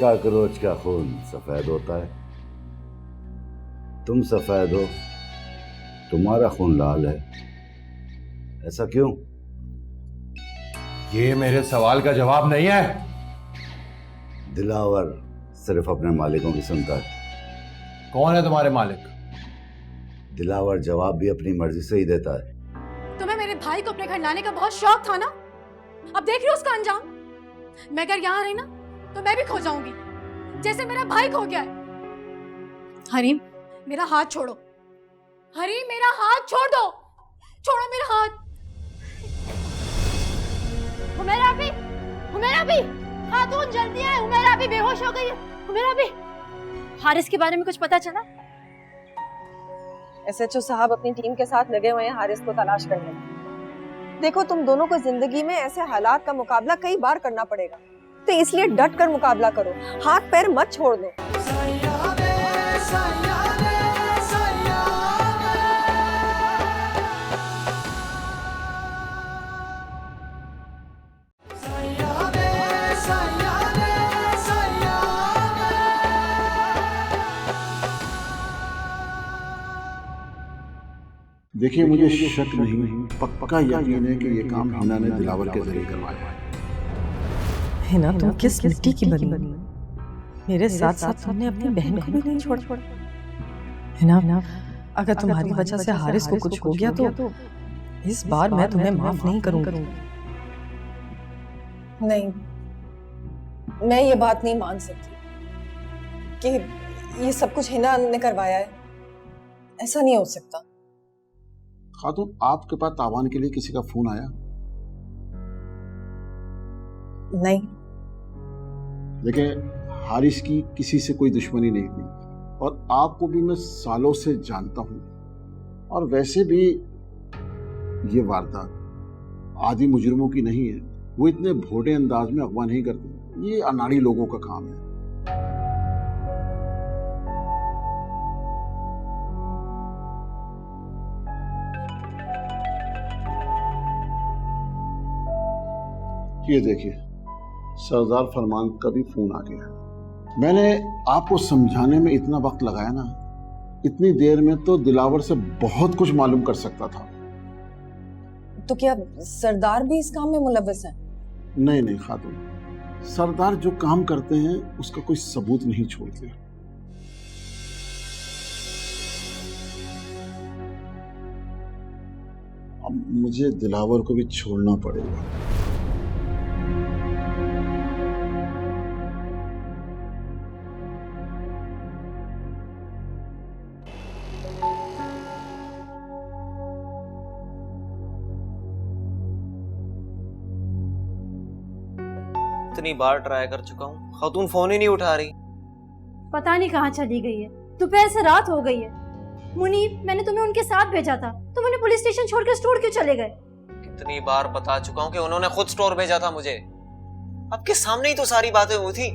Cockroach का खून सफेद होता है। तुम सफेद हो, तुम्हारा खून लाल है। ऐसा क्यों? ये मेरे सवाल का जवाब नहीं है। दिलावर सिर्फ अपने मालिकों की सुनता है। कौन है तुम्हारे मालिक? दिलावर जवाब भी अपनी मर्जी से ही देता है। तुम्हें मेरे भाई को अपने घर लाने का बहुत शौक था ना? अब देख रही हो उसका अंजाम। मैं अगर यहाँ रही ना तो मैं भी खो जाऊंगी, जैसे मेरा भाई खो गया है। हरीम, मेरा हाथ छोड़ो। हरीम, मेरा हाथ छोड़ दो। छोड़ो मेरा हाथ। हुमैरा भी, हुमैरा भी, खातून जल्दी आए। हुमैरा भी बेहोश हो गई है। हुमैरा भी। हारिस के बारे में कुछ पता चला? एसएचओ साहब अपनी टीम के साथ लगे हुए हैं हारिस को तलाश करने में। देखो, तुम दोनों को जिंदगी में ऐसे हालात का मुकाबला कई बार करना पड़ेगा, तो इसलिए डट कर मुकाबला करो, हाथ पैर मत छोड़ दो। देखिए, मुझे शक नहीं, पक्का यकीन है कि ये काम हिना ने दिलावर के जरिए करवाया है। हिना, तुम किस मिट्टी की बनी? मेरे साथ साथ तुमने अपनी बहन को भी नहीं छोड़ा। हिना, अगर तुम्हारी वजह से हारिस को कुछ हो गया तो इस बार मैं तुम्हें माफ नहीं करूंगी। नहीं, मैं ये बात नहीं मान सकती कि ये सब कुछ हिना ने करवाया है। ऐसा नहीं हो सकता। खातून, आपके पास तावान के लिए किसी का फोन आया? नहीं। देखिए, हारिस की किसी से कोई दुश्मनी नहीं थी और आपको भी मैं सालों से जानता हूं। और वैसे भी ये वारदात आदि मुजरिमों की नहीं है। वो इतने भोटे अंदाज में अगवा नहीं करते। ये अनाड़ी लोगों का काम है। ये देखिए, सरदार फरमान का भी फोन आ गया। मैंने आपको समझाने में इतना वक्त लगाया ना, इतनी देर में तो दिलावर से बहुत कुछ मालूम कर सकता था। तो क्या सरदार भी इस काम में मुलव्वस है? नहीं नहीं खातून, सरदार जो काम करते हैं उसका कोई सबूत नहीं छोड़ते। अब मुझे दिलावर को भी छोड़ना पड़ेगा। इतनी बार ट्राई कर चुका हूँ, खातून फोन ही नहीं उठा रही। पता नहीं कहाँ चली गई है। दोपहर से रात हो गई है। मुनीब, मैंने तुम्हें उनके साथ भेजा था, तुम उन्हें पुलिस स्टेशन छोड़कर स्टोर क्यों चले गए? कितनी बार बता चुका हूँ कि उन्होंने खुद स्टोर भेजा था मुझे। आपके सामने ही तो सारी बातें हुई थी।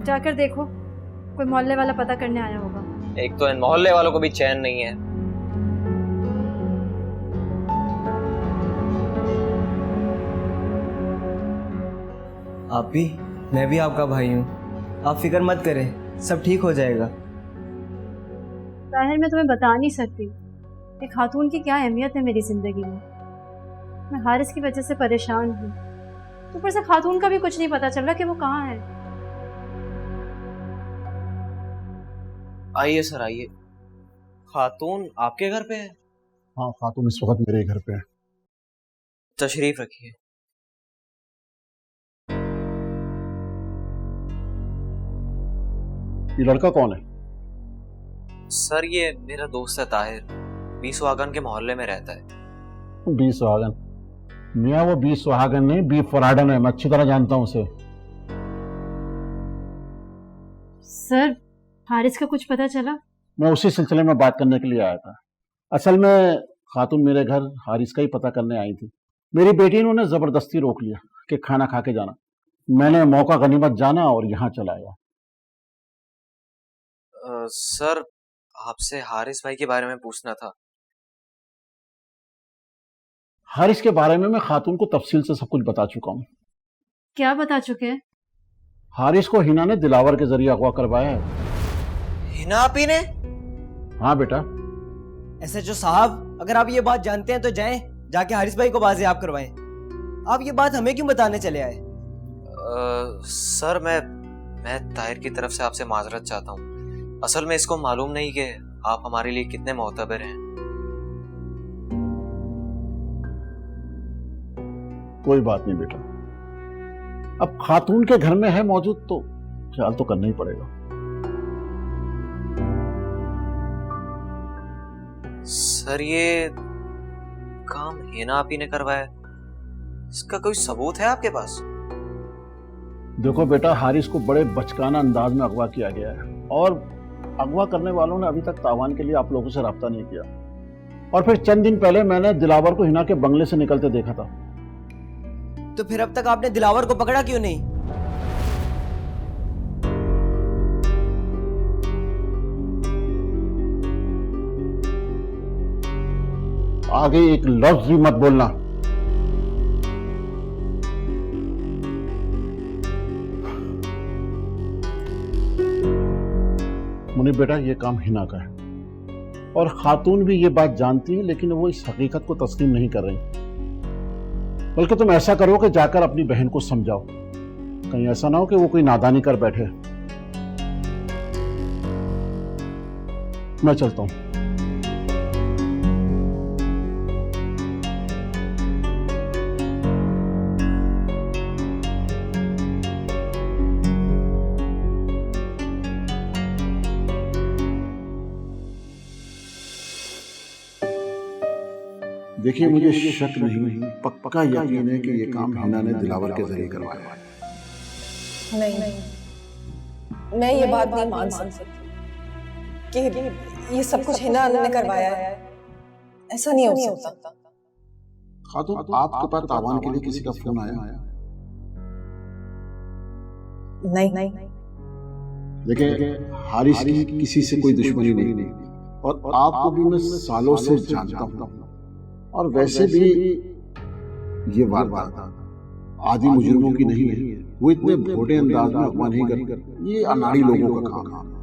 जाकर देखो, कोई मोहल्ले वाला पता करने आया होगा। एक तो इन मोहल्ले वालों को भी चैन नहीं है। आप भी, मैं भी आपका भाई हूँ। आप फिक्र मत करें, सब ठीक हो जाएगा। ताहिर, मैं तुम्हें बता नहीं सकती कि खातून की क्या अहमियत है मेरी जिंदगी में। मैं हारिस की वजह से परेशान हूँ, ऊपर से खातून का भी कुछ नहीं पता चल रहा कि वो कहाँ है। आइए सर, आइए। खातून आपके घर पे है? हाँ, खातून इस वक्त मेरे घर पे है। तशरीफ रखिए। ये लड़का कौन है? सर, ये मेरा दोस्त है ताहिर, 20 सुहागन के मोहल्ले में रहता है। 20 सुहागन? मियाँ, वो 20 सुहागन नहीं, 20 फराडन है। मैं अच्छी तरह जानता हूँ उसे। सर, हारिस का कुछ पता चला? मैं उसी सिलसिले में बात करने के लिए आया था। असल में खातून मेरे घर हारिस का ही पता करने आई थी। मेरी बेटी ने उन्हें जबरदस्ती रोक लिया कि खाना खा के जाना। मैंने मौका गनीमत जाना और यहाँ चला आया। सर, आपसे हारिस भाई के बारे में पूछना था। हारिस के बारे में मैं खातून को तफसील से सब कुछ बता चुका हूँ। क्या बता चुके हैं? हारिस को हिना ने दिलावर के जरिए अगवा करवाया है। हिना आपी ने? हाँ बेटा। ऐसे जो साहब, अगर आप ये बात जानते हैं तो जाएं, जाके हारिस भाई को बाजियाब करवाएं। आप ये बात हमें क्यों बताने चले आए? सर मैं ताहिर की तरफ से आपसे माजरत चाहता हूँ। असल में इसको मालूम नहीं कि आप हमारे लिए कितने मोतबर हैं। कोई बात नहीं बेटा, अब खातून के घर में है मौजूद तो ख्याल तो करना ही पड़ेगा। सर ये काम हिना आपी ने करवाया, इसका कोई सबूत है आपके पास? देखो बेटा, हारिस को बड़े बचकाना अंदाज में अगवा किया गया है और अगवा करने वालों ने अभी तक तावान के लिए आप लोगों से राब्ता नहीं किया। और फिर चंद दिन पहले मैंने दिलावर को हिना के बंगले से निकलते देखा था। तो फिर अब तक आपने दिलावर को पकड़ा क्यों नहीं? आगे एक लफ्ज भी मत बोलना। मुनीब बेटा, ये काम हिना का है और खातून भी ये बात जानती है, लेकिन वो इस हकीकत को तस्लीम नहीं कर रही। बल्कि तुम ऐसा करो कि जाकर अपनी बहन को समझाओ, कहीं ऐसा ना हो कि वो कोई नादानी कर बैठे। मैं चलता हूं। देखिए, मुझे शक नहीं, पक्का यकीन है कि ये काम हिना ने दिलावर के जरिए करवाया है। नहीं, मैं ये बात नहीं मान सकती कि ये सब कुछ हिना ने करवाया है। ऐसा नहीं हो सकता। खातून, आपके पास तावान के लिए किसी का फोन आया? नहीं। देखिए, हारिस की किसी से कोई दुश्मनी नहीं और आपको भी मैं सालों से जानता हूँ। और वैसे भी ये वारदात आदि मुजरिमों की नहीं है। वो इतने भोटे अंदाज में अगवा नहीं करते। ये अनाड़ी लोगों का काम है।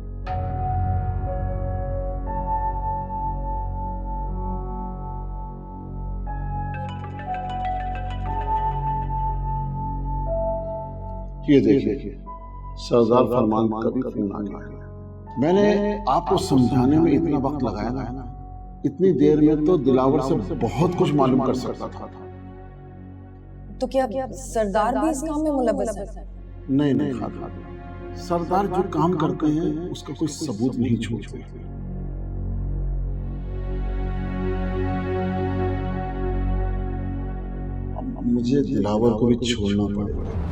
ये देखिए, सरदार फरमान का भी फोन आ गया। मैंने आपको समझाने में इतना वक्त लगाया ना, इतनी देर में तो दिलावर से बहुत कुछ मालूम कर सकता था। तो क्या सरदार भी इस काम में मुलव्वस है? नहीं खातून, सरदार जो काम करते हैं उसका कोई सबूत नहीं छोड़ते। मुझे दिलावर को भी छोड़ना पड़ेगा।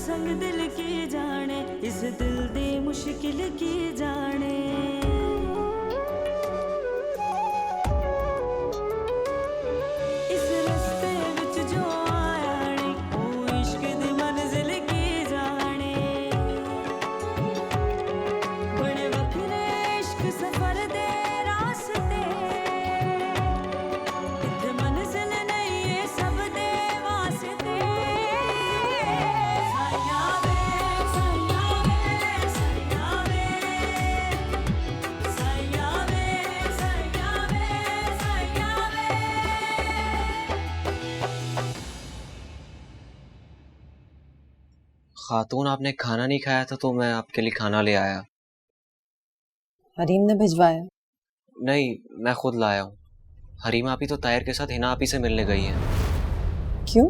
संग दिल की जाने, इस दिल दी मुश्किल की जाने। इस रस्ते विच जो आया नी, ओ इश्क दी मंजिल की जाने। बड़े वखरे इश्क सफर दे रास्ते, इत्थे मंजिल नहीं है सब दे वास्ते। खातून, आपने खाना नहीं खाया था तो मैं आपके लिए खाना ले आया। हरीम ने भिजवाया? नहीं, मैं खुद लाया हूँ। हरीमा आपी तो ताहिर के साथ हिना आपी से मिलने गई है। क्यों?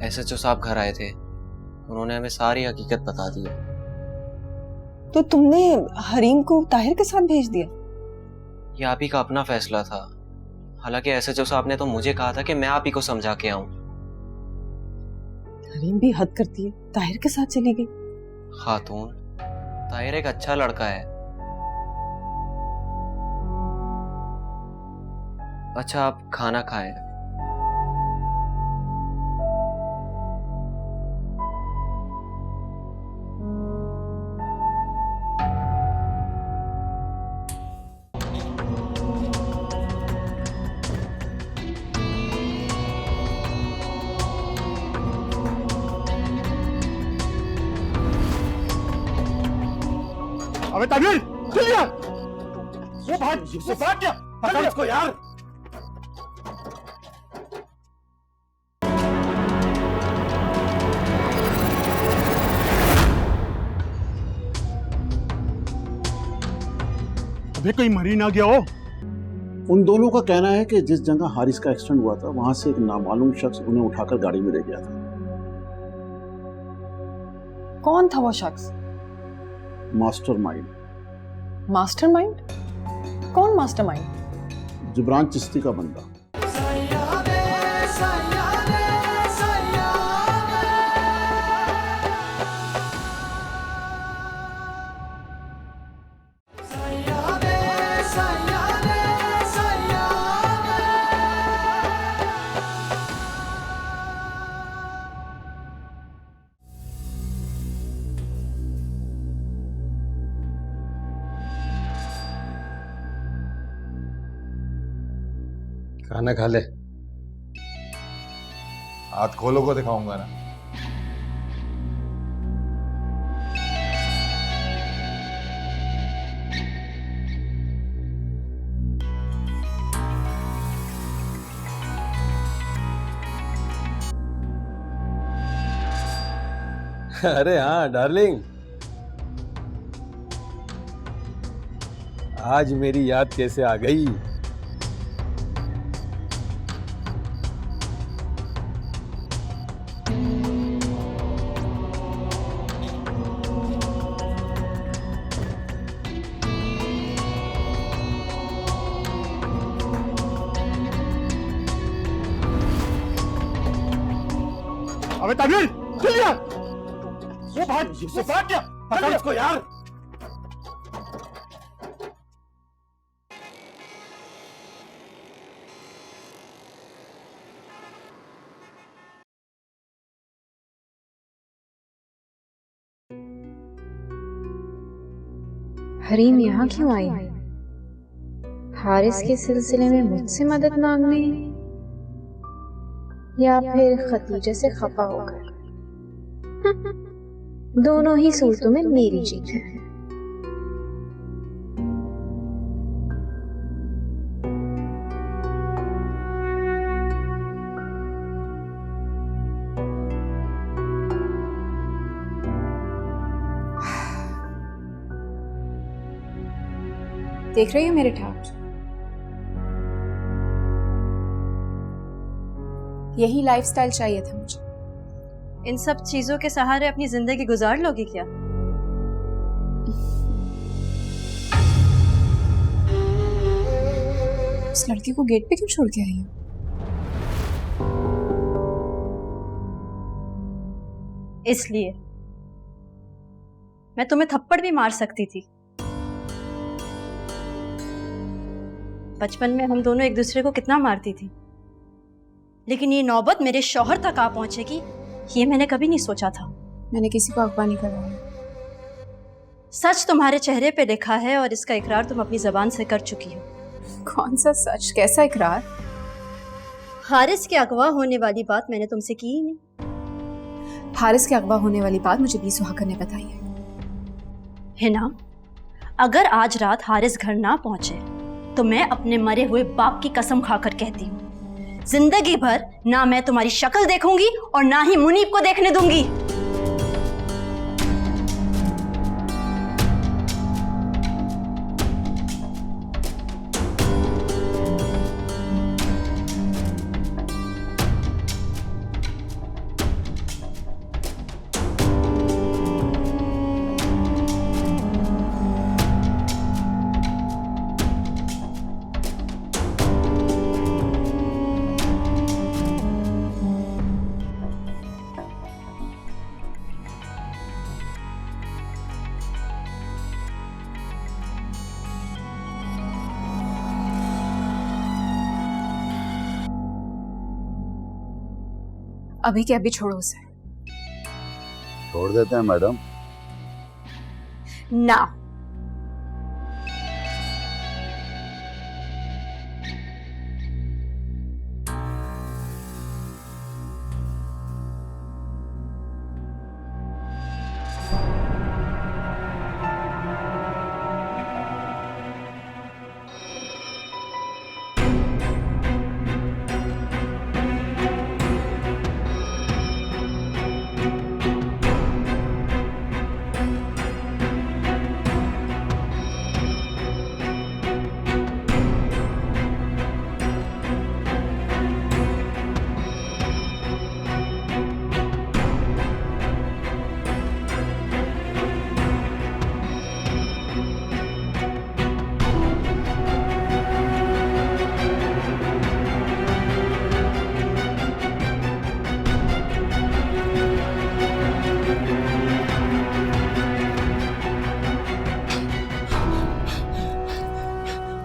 एसएचओ साहब घर आए थे, उन्होंने हमें सारी हकीकत बता दी। तो तुमने हरीम को ताहिर के साथ भेज दिया? ये आपी का अपना फैसला था। हालांकि एसएचओ साहब ने तो मुझे कहा था कि मैं आपी को समझा के आऊं। हरीम भी हद करती है, ताहिर के साथ चली गई। खातून, ताहिर एक अच्छा लड़का है। अच्छा, आप खाना खाएं। अबे ताहिर, चल यार। वो भाग गया। पकड़ इसको यार। अबे कोई मरी ना गया हो। उन दोनों का कहना है कि जिस जगह हारिस का एक्सीडेंट हुआ था वहां से एक नामालूम शख्स उन्हें उठाकर गाड़ी में ले गया था। कौन था वो शख्स? मास्टरमाइंड। मास्टरमाइंड? कौन मास्टरमाइंड? जिब्रान चिश्ती का बंदा। खाना खा ले। हाथ खोलो को दिखाऊंगा ना। अरे हाँ डार्लिंग, आज मेरी याद कैसे आ गई। अबे ताहिर, चल यार। वो भाग गया। पकड़ इसको यार। हरीम यहाँ क्यों आई है? हारिस के सिलसिले में मुझसे मदद मांगने, या फिर खतीजे से खफा होकर? दोनों ही सूरतों में मेरी जीत है। देख रही हो मेरे ठाट? यही लाइफस्टाइल चाहिए था मुझे। इन सब चीजों के सहारे अपनी जिंदगी गुजार लोगी क्या? उस लड़की को गेट पे क्यों छोड़ के आई हो? इसलिए मैं तुम्हें थप्पड़ भी मार सकती थी। बचपन में हम दोनों एक दूसरे को कितना मारती थी, लेकिन ये नौबत मेरे शौहर तक आ पहुंचेगी ये मैंने कभी नहीं सोचा था। मैंने किसी को अगवा नहीं करवाया। सच तुम्हारे चेहरे पे लिखा है और इसका इकरार तुम अपनी जबान से कर चुकी हो। कौन सा सच? कैसा इकरार? हारिस के अगवा होने वाली बात मैंने तुमसे की ही नहीं। हारिस के अगवा होने वाली बात मुझे बी सुहाकर ने बताई है ना? अगर आज रात हारिस घर ना पहुंचे तो मैं अपने मरे हुए बाप की कसम खाकर कहती हूँ, जिंदगी भर ना मैं तुम्हारी शक्ल देखूंगी और ना ही मुनीब को देखने दूंगी। अभी के अभी छोड़ो उसे। छोड़ देते हैं मैडम। ना,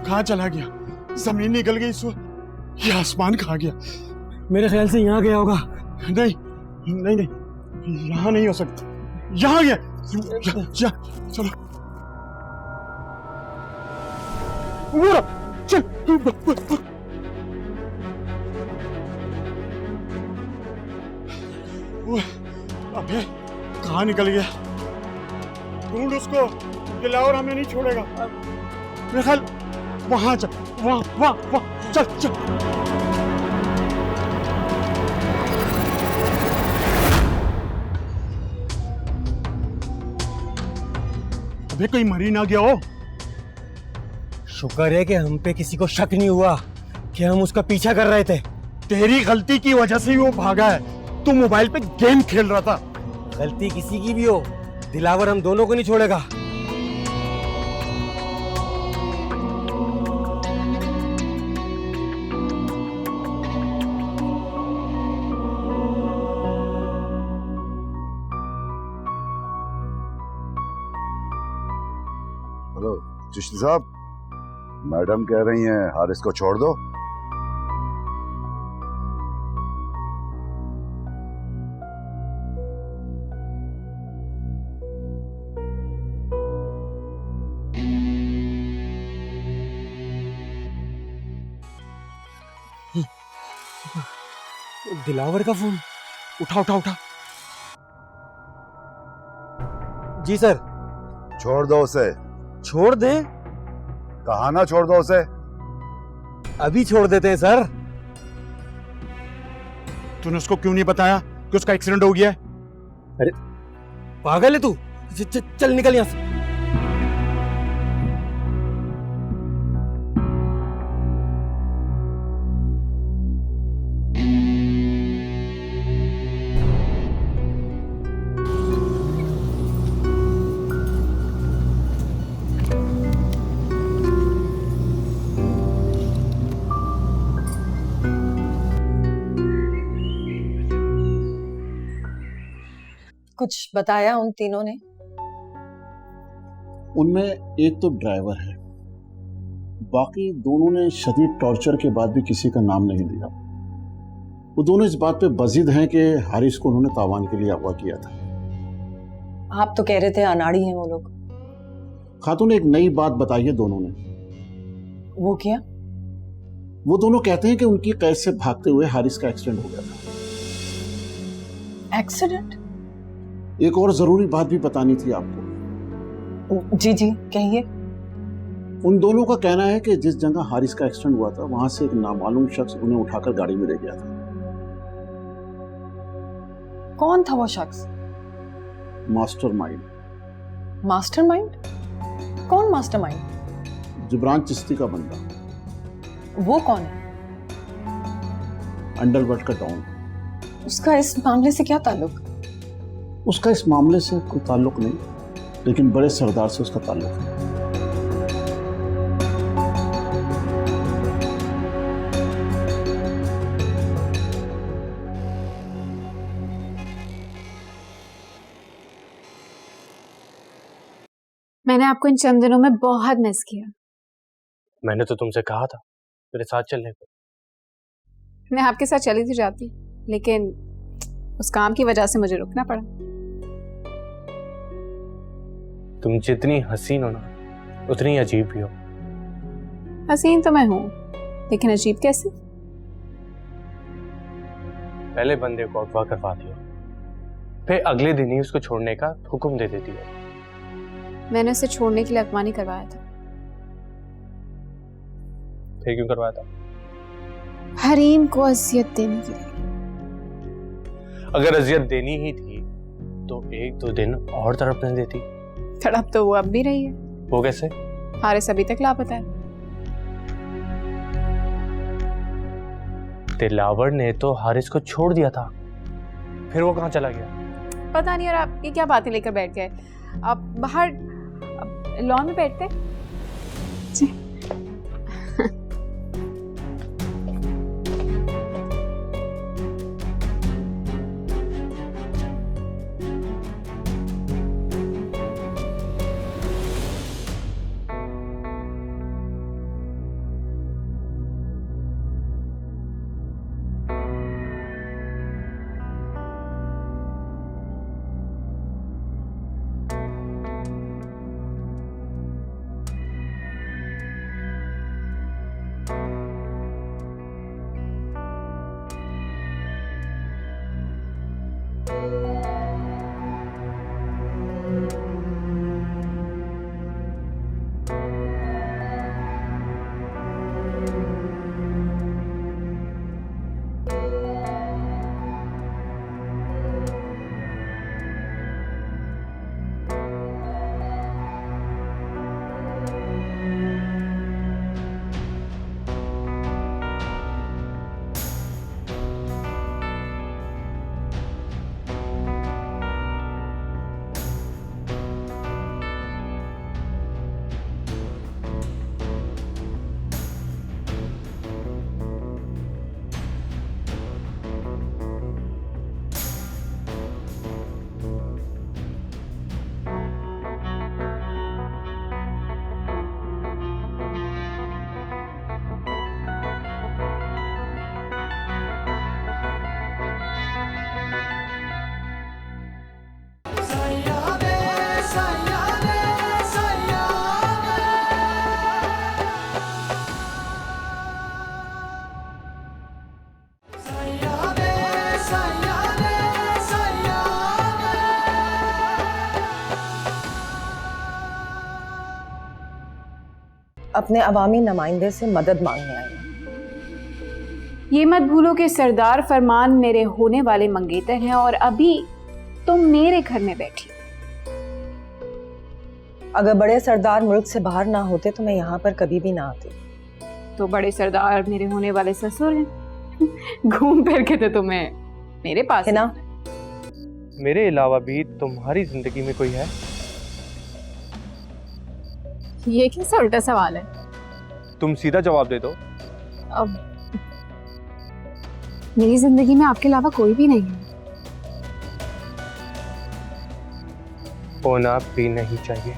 कहाँ चला गया? जमीन निकल गई इस वक्त। ये आसमान खा गया। मेरे ख्याल से यहाँ गया होगा। नहीं नहीं नहीं, यहाँ नहीं हो सकता। यहाँ गया। चलो उमर, चल। अबे कहाँ निकल गया? ढूंढ उसको, दिलावर हमें नहीं छोड़ेगा। मेरे ख्याल वहां चल, वहां चल चल। अबे कोई मरी ना गया हो। शुक्र है कि हम पे किसी को शक नहीं हुआ कि हम उसका पीछा कर रहे थे। तेरी गलती की वजह से ही वो भागा है। तू मोबाइल पे गेम खेल रहा था। गलती किसी की भी हो, दिलावर हम दोनों को नहीं छोड़ेगा। हेलो चिश्ती साहब, मैडम कह रही हैं हारिस को छोड़ दो। दिलावर का फोन। उठा उठा उठा। जी सर। छोड़ दो उसे। छोड़ दें? कहा ना छोड़ दो उसे। अभी छोड़ देते हैं सर। तूने उसको क्यों नहीं बताया कि उसका एक्सीडेंट हो गया है? अरे पागल है तू। चल निकल यहां से। कुछ बताया उन तीनों ने? उनमें एक तो ड्राइवर है, बाकी दोनों ने शदीद टॉर्चर के बाद भी किसी का नाम नहीं लिया। वो दोनों इस बात पे बजिद हैं कि हारिस को उन्होंने तावान के लिए अगवा किया था। आप तो कह रहे थे अनाड़ी हैं वो लोग। खातून ने एक नई बात बताई है दोनों ने। वो क्या? वो दोनों कहते हैं कि उनकी कैद से भागते हुए हारिस का एक्सीडेंट हो गया था। एक्सीडेंट? एक और जरूरी बात भी बतानी थी आपको। जी जी कहिए। उन दोनों का कहना है कि जिस जगह हारिस का एक्सीडेंट हुआ था वहां से एक नामालूम शख्स उन्हें उठाकर गाड़ी में ले गया था। कौन था वो शख्स? मास्टरमाइंड। मास्टरमाइंड? कौन मास्टरमाइंड? जिब्रान चिश्ती का बंदा। वो कौन है? अंडरवर्ल्ड का डॉन। उसका इस मामले से क्या ताल्लुक? उसका इस मामले से कोई ताल्लुक नहीं, लेकिन बड़े सरदार से उसका ताल्लुक है। मैंने आपको इन चंद दिनों में बहुत मिस किया। मैंने तो तुमसे कहा था मेरे साथ चलने को। मैं आपके साथ चली थी जाती, लेकिन उस काम की वजह से मुझे रुकना पड़ा। तुम जितनी हसीन हो ना उतनी अजीब भी हो। हसीन तो मैं हूँ, लेकिन अजीब कैसे? पहले बंदे को अगवा करवा दिया, फिर अगले दिन ही उसको छोड़ने का हुक्म दे देती है। मैंने उसे छोड़ने के लिए अगवा नहीं करवाया था। फिर क्यों करवाया था? हरीम को अजियत देने के लिए। अगर अजियत देनी ही थी तो 1-2 दिन और तड़पने देती। तड़प तो वो अब भी रही है। वो कैसे? हारिस अभी तक लापता है। दिलावर ने तो हारिस को छोड़ दिया था, फिर वो कहाँ चला गया? पता नहीं। और आप ये क्या बातें लेकर बैठ गए? आप बाहर लॉन में बैठते? जी। अपने अवामी नुमाइंदे से मदद मांगने आई हूं। ये मत भूलो कि सरदार फरमान मेरे होने वाले मंगेतर हैं और अभी तुम मेरे घर में बैठी। अगर बड़े सरदार मुल्क से बाहर ना होते तो मैं यहाँ पर कभी भी ना आती। तो बड़े सरदार मेरे होने वाले ससुर हैं। घूम फिर के तो तुम्हें मेरे पास है ना। मेरे अलावा भी तुम्हारी जिंदगी में कोई है? ये कैसा उल्टा सवाल है? तुम सीधा जवाब दे दो। अब मेरी जिंदगी में आपके अलावा कोई भी नहीं है। होना भी नहीं चाहिए।